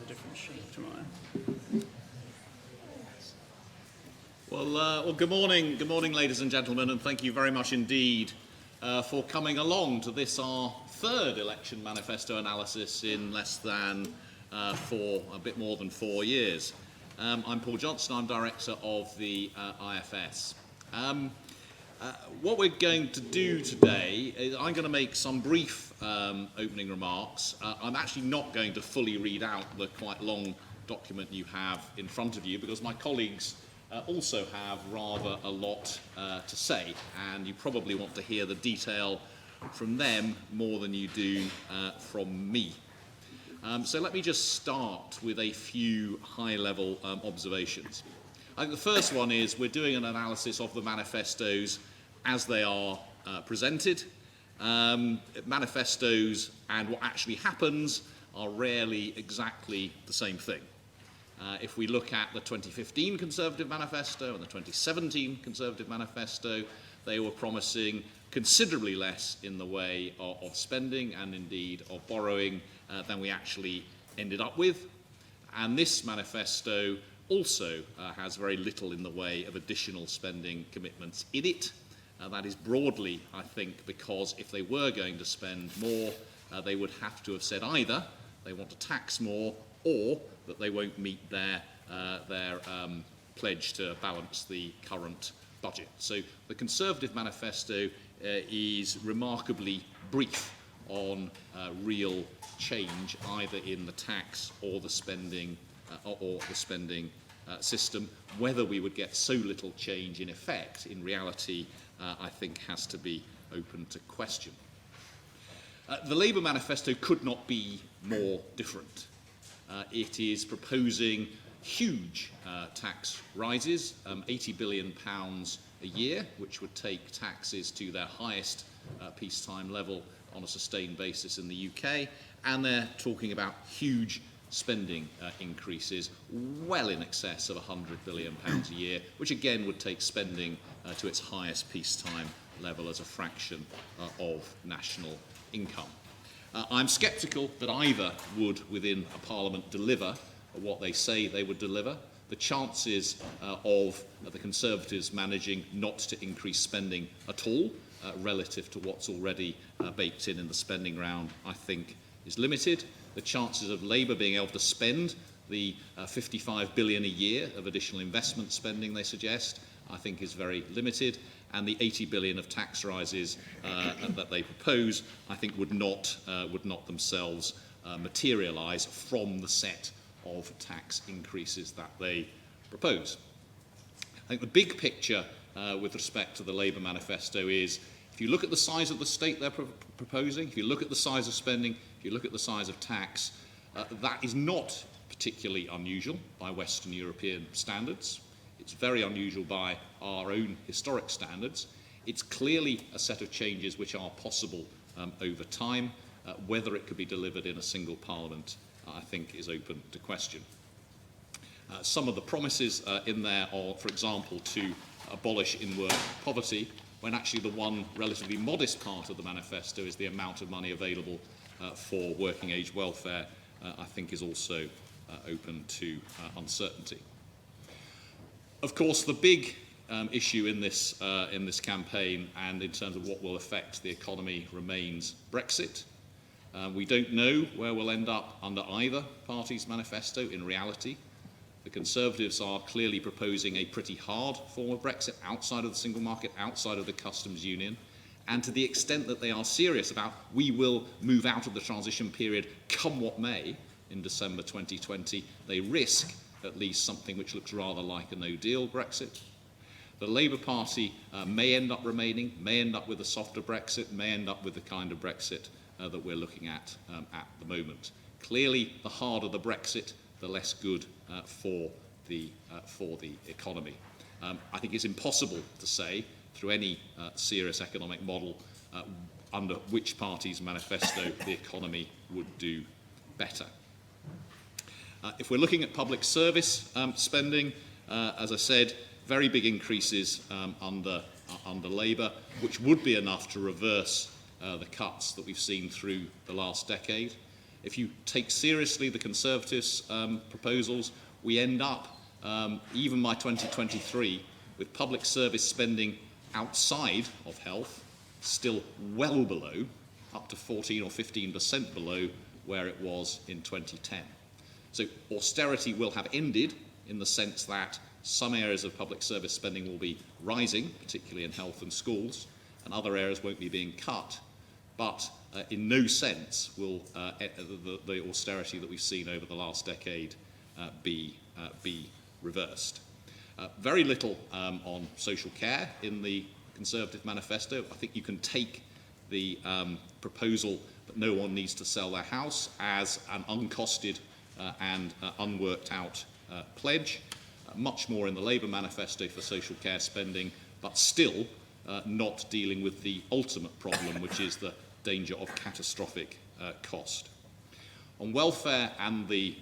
a different shape tomorrow. Well, good morning, ladies and gentlemen, and thank you very much indeed for coming along to this, our third election manifesto analysis in less than a bit more than 4 years. I'm Paul Johnson, I'm Director of the IFS. What we're going to do today is I'm going to make some brief opening remarks. I'm actually not going to fully read out the quite long document you have in front of you because my colleagues also have rather a lot to say, and you probably want to hear the detail from them more than you do from me. So let me just start with a few high-level observations. I think the first one is we're doing an analysis of the manifestos as they are presented. Manifestos and what actually happens are rarely exactly the same thing. If we look at the 2015 Conservative Manifesto and the 2017 Conservative Manifesto, they were promising considerably less in the way of spending and indeed of borrowing than we actually ended up with. And this manifesto also has very little in the way of additional spending commitments in it. That is broadly, I think, because if they were going to spend more, they would have to have said either they want to tax more or that they won't meet their pledge to balance the current budget. So the Conservative manifesto is remarkably brief on real change either in the tax or the spending system. Whether we would get so little change in effect, in reality, I think has to be open to question. The Labour manifesto could not be more different. It is proposing huge tax rises, £80 billion a year, which would take taxes to their highest peacetime level on a sustained basis in the UK, and they're talking about huge spending increases well in excess of £100 billion a year, which again would take spending to its highest peacetime level as a fraction of national income. I'm sceptical that either would, within a parliament, deliver what they say they would deliver. The chances of the Conservatives managing not to increase spending at all relative to what's already baked in the spending round, I think, is limited. The chances of Labour being able to spend the £55 billion a year of additional investment spending they suggest, I think, is very limited. And the £80 billion of tax rises that they propose, I think, would not themselves materialise from the set of tax increases that they propose. I think the big picture with respect to the Labour manifesto is, if you look at the size of the state they're proposing, if you look at the size of spending, if you look at the size of tax, that is not particularly unusual by Western European standards. It's very unusual by our own historic standards. It's clearly a set of changes which are possible over time. Whether it could be delivered in a single parliament, I think, is open to question. Some of the promises in there are, for example, to abolish in-work poverty, when actually the one relatively modest part of the manifesto is the amount of money available for working age welfare, I think, is also open to uncertainty. Of course, the big issue in this campaign and in terms of what will affect the economy remains Brexit. We don't know where we'll end up under either party's manifesto in reality. The Conservatives are clearly proposing a pretty hard form of Brexit outside of the single market, outside of the customs union. And to the extent that they are serious about we will move out of the transition period come what may in December 2020, they risk at least something which looks rather like a no-deal Brexit. The Labour Party may end up remaining, may end up with a softer Brexit, may end up with the kind of Brexit that we're looking at the moment. Clearly, the harder the Brexit, the less good for the economy. I think it's impossible to say through any serious economic model under which party's manifesto the economy would do better. If we're looking at public service spending, as I said, very big increases under Labour, which would be enough to reverse the cuts that we've seen through the last decade. If you take seriously the Conservatives' proposals, we end up, even by 2023, with public service spending outside of health still well below, up to 14 or 15% below where it was in 2010. So austerity will have ended in the sense that some areas of public service spending will be rising, particularly in health and schools, and other areas won't be being cut, but in no sense will the austerity that we've seen over the last decade be reversed. Very little on social care in the Conservative manifesto. I think you can take the proposal that no one needs to sell their house as an uncosted and unworked out pledge. Much more in the Labour manifesto for social care spending, but still not dealing with the ultimate problem, which is the danger of catastrophic cost. On welfare and the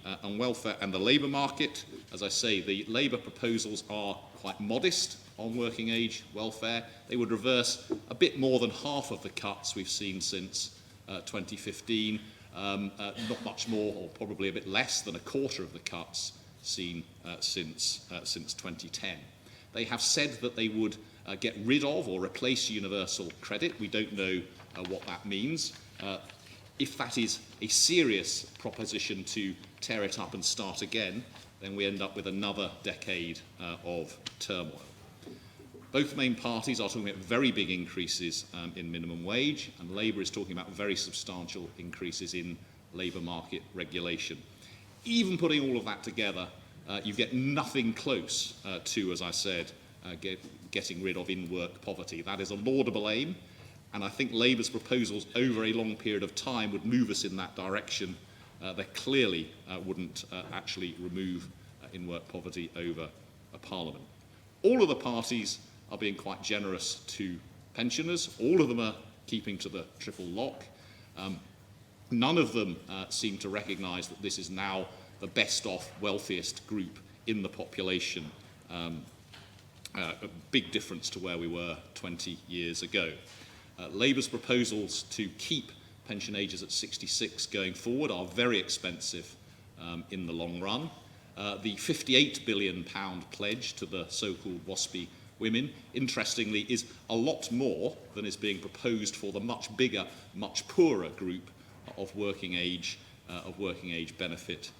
labour market, as I say, the Labour proposals are quite modest on working age welfare. They would reverse a bit more than half of the cuts we've seen since 2015, not much more, or probably a bit less than a quarter of the cuts seen since 2010. They have said that they would get rid of or replace universal credit. We don't know what that means. If that is a serious proposition to tear it up and start again, then we end up with another decade of turmoil. Both main parties are talking about very big increases in minimum wage, and Labour is talking about very substantial increases in labour market regulation. Even putting all of that together, you get nothing close to, as I said, getting rid of in-work poverty. That is a laudable aim, and I think Labour's proposals over a long period of time would move us in that direction. They clearly wouldn't actually remove in-work poverty over a parliament. All of the parties are being quite generous to pensioners. All of them are keeping to the triple lock. None of them seem to recognise that this is now the best off, wealthiest group in the population. A big difference to where we were 20 years ago. Labour's proposals to keep pension ages at 66 going forward are very expensive in the long run. The £58 billion pledge to the so-called WASPy women, interestingly, is a lot more than is being proposed for the much bigger, much poorer group of working age benefit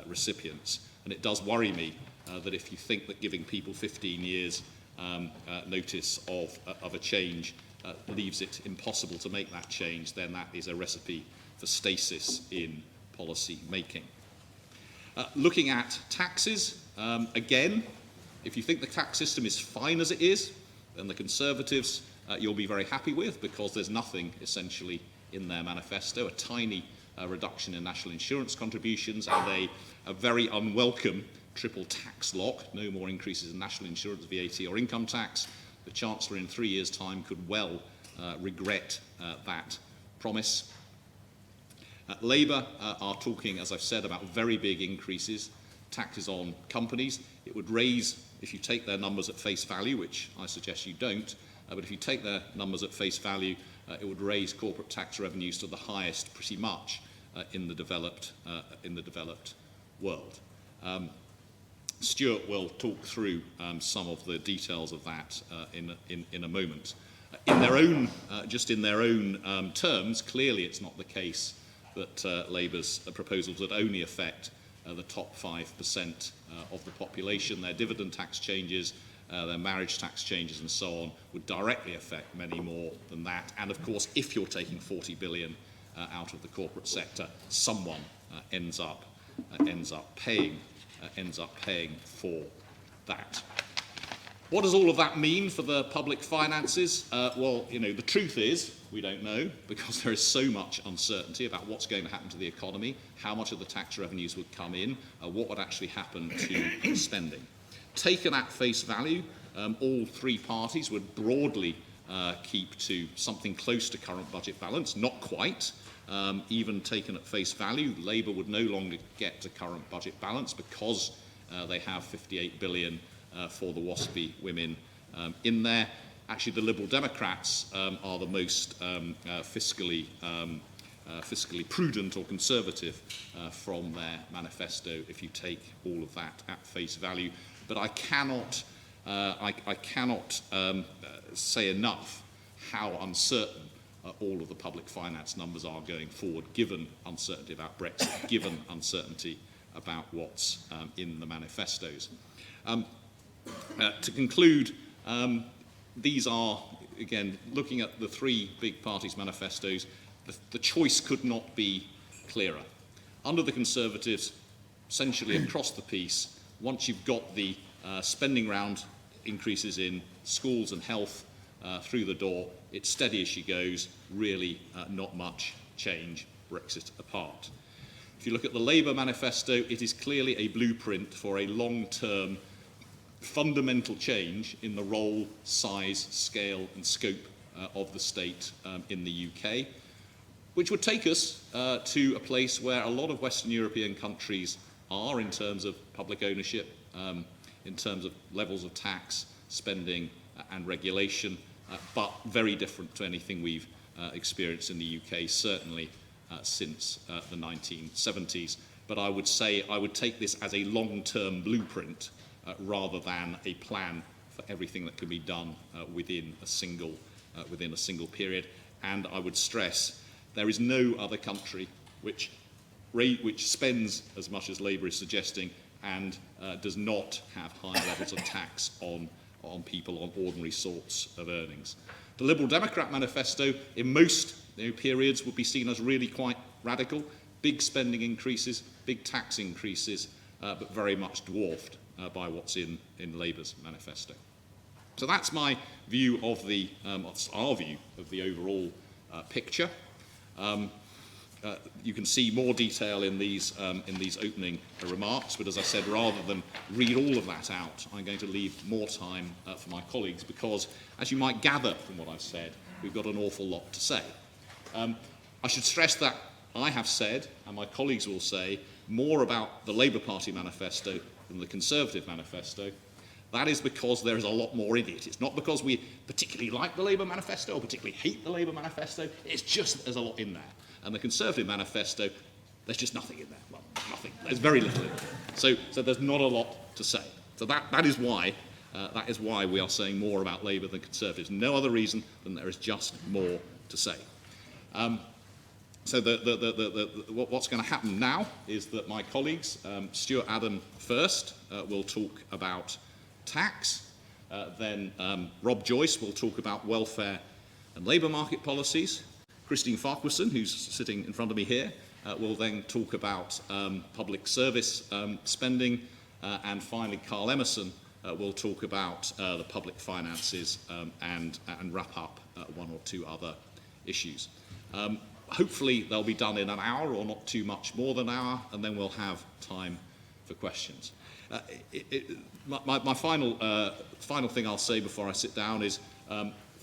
recipients. And it does worry me that if you think that giving people 15 years notice of a change leaves it impossible to make that change, then that is a recipe for stasis in policy making. Looking at taxes, again, if you think the tax system is fine as it is, then the Conservatives you'll be very happy with, because there's nothing essentially in their manifesto, a tiny reduction in national insurance contributions and a very unwelcome triple tax lock, no more increases in national insurance, VAT or income tax. The Chancellor in 3 years' time could well regret that promise. Labour are talking, as I've said, about very big increases, taxes on companies. It would raise, if you take their numbers at face value, which I suggest you don't, but if you take their numbers at face value, it would raise corporate tax revenues to the highest pretty much in the developed world. Stuart will talk through some of the details of that in a moment. In their own, just in their own terms, clearly it's not the case that Labour's proposals would only affect the top 5% of the population. Their dividend tax changes, their marriage tax changes and so on would directly affect many more than that. And of course, if you're taking 40 billion out of the corporate sector, someone ends up paying for that. What does all of that mean for the public finances? Well, you know, the truth is we don't know, because there is so much uncertainty about what's going to happen to the economy, how much of the tax revenues would come in, what would actually happen to spending. Taken at face value, all three parties would broadly keep to something close to current budget balance, not quite. Even taken at face value, Labour would no longer get to current budget balance because they have 58 billion for the WASPy women in there. Actually, the Liberal Democrats are the most fiscally fiscally prudent or conservative from their manifesto if you take all of that at face value. But I cannot say enough how uncertain all of the public finance numbers are going forward, given uncertainty about Brexit, given uncertainty about what's in the manifestos. To conclude, these are, again, looking at the three big parties' manifestos, the choice could not be clearer. Under the Conservatives, essentially across the piece, once you've got the spending round increases in schools and health through the door, it's steady as she goes, really not much change, Brexit apart. If you look at the Labour manifesto, it is clearly a blueprint for a long-term fundamental change in the role, size, scale and scope of the state in the UK, which would take us to a place where a lot of Western European countries are in terms of public ownership, in terms of levels of tax, spending and regulation, but very different to anything we've experienced in the UK, certainly since the 1970s. But I would say I would take this as a long-term blueprint rather than a plan for everything that can be done within a single period. And I would stress there is no other country which spends as much as Labour is suggesting and does not have high levels of tax on people on ordinary sorts of earnings. The Liberal Democrat manifesto in most periods would be seen as really quite radical, big spending increases, big tax increases, but very much dwarfed by what's in Labour's manifesto. So that's my view of our view of the overall picture. You can see more detail in these opening remarks, but as I said, rather than read all of that out, I'm going to leave more time for my colleagues because, as you might gather from what I've said, we've got an awful lot to say. I should stress that I have said, and my colleagues will say, more about the Labour Party manifesto than the Conservative manifesto. That is because there is a lot more in it. It's not because we particularly like the Labour manifesto or particularly hate the Labour manifesto. It's just that there's a lot in there. And the Conservative manifesto, there's just nothing in there. Well, nothing. There's very little in there. So there's not a lot to say. So that is why we are saying more about Labour than Conservatives. No other reason than there is just more to say. So what's going to happen now is that my colleagues, Stuart Adam first, will talk about tax. Then Rob Joyce will talk about welfare and labour market policies. Christine Farquharson, who's sitting in front of me here, will then talk about public service spending. And finally, Carl Emerson will talk about the public finances and wrap up one or two other issues. Hopefully they'll be done in an hour or not too much more than an hour, and then we'll have time for questions. My final thing I'll say before I sit down is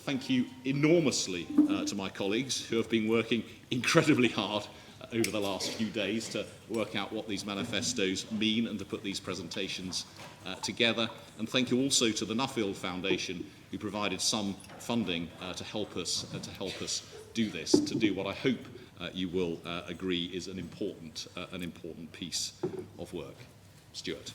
thank you enormously to my colleagues who have been working incredibly hard over the last few days to work out what these manifestos mean and to put these presentations together. And thank you also to the Nuffield Foundation, who provided some funding to help us do this, to do what I hope you will agree is an important piece of work. Stuart.